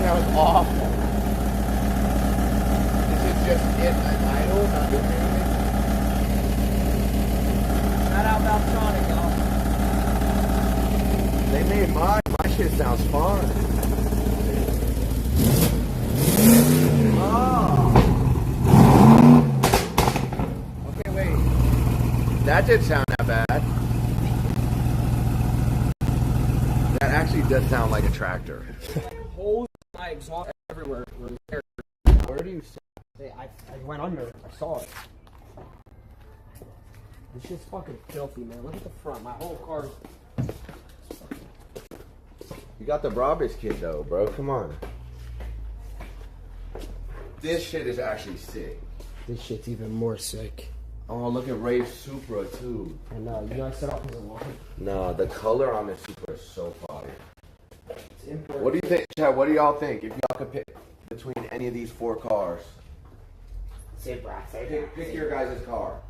sounds awful. This is just it, an idle, not doing anything. Shout out Valtronic, y'all. They made mine. My shit sounds fine. Oh. Okay, wait. That didn't sound that bad. That actually does sound like a tractor. Holes in my exhaust everywhere. Where do you I went under. I saw it. This shit's fucking filthy, man. Look at the front. My whole car's... You got the Brabus kit though, bro. Come on. This shit is actually sick. This shit's even more sick. Oh, look at Ray's Supra too. And you guys set off his alarm. No, the color on the Supra is so fire. It's important. What do you think, Chad? What do y'all think? If y'all could pick between any of these 4 cars, pick your guys' car.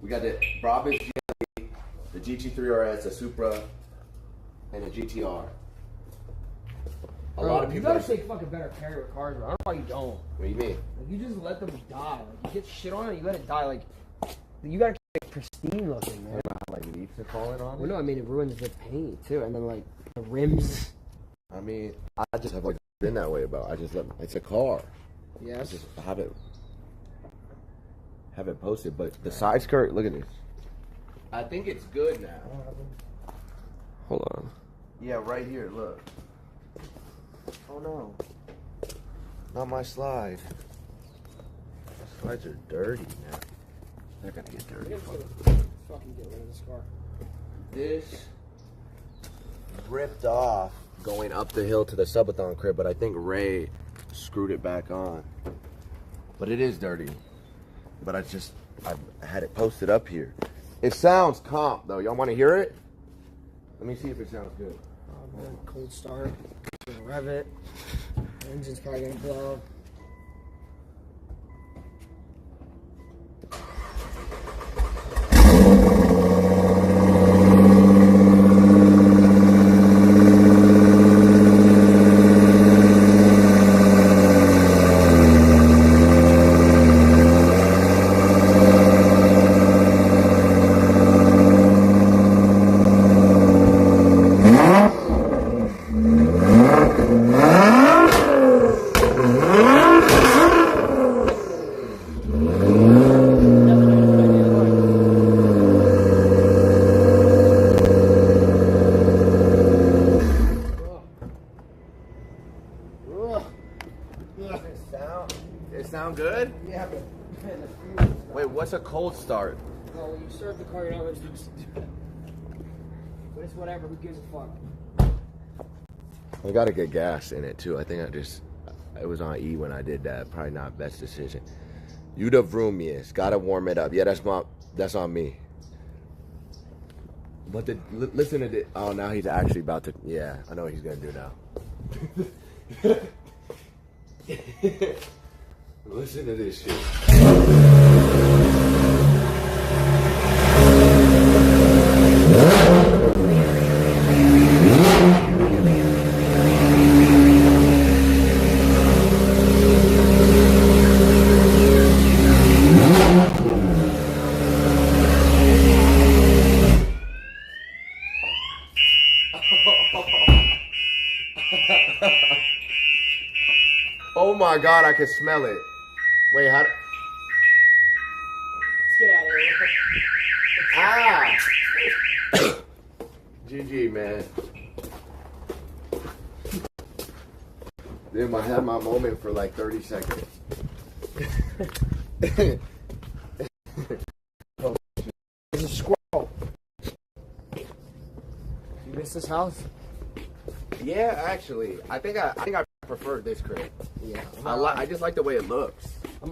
We got the Brabus GLE, the GT3 RS, the Supra, and the GTR. A lot of people. You gotta take fucking better care of your cars, bro. I don't know why you don't. What do you mean? Like, you just let them die. Like, you get shit on it, you let it die. Like, you gotta keep it pristine looking, man. Like leaves are falling on Well, no, I mean, it ruins the paint, too. And then, like, the rims. I mean, I just have like been that way about. I just let it's a car. Yeah. I just have it posted, but the side skirt. Look at this. I think it's good now. Hold on. Yeah, right here. Look. Oh no. Not my slide. My slides are dirty now. They're gonna get dirty. Fucking get rid of this car. This ripped off going up the hill to the subathon crib, but I think Ray screwed it back on. But it is dirty. But I had it posted up here. It sounds comp though. Y'all want to hear it? Let me see if it sounds good. Oh man, cold start. Gonna rev it. The engine's probably gonna blow. It sound good? Yeah, but Wait, what's a cold start? well, when you start the car, you're not gonna but it's whatever. Who gives a fuck? I gotta get gas in it too. I think it was on E when I did that. Probably not best decision. You the vroom is. Gotta warm it up. Yeah, that's on me. But listen to this. Oh, now he's actually about to. Yeah, I know what he's gonna do now. Listen to this shit. Oh my God, I can smell it. Wait, how? Let's get out of here. Ah! GG, man. Damn, I had my moment for like 30 seconds. There's a squirrel. You miss this house? Yeah, actually, I think I prefer this crib. Yeah. I just like the way it looks. I'm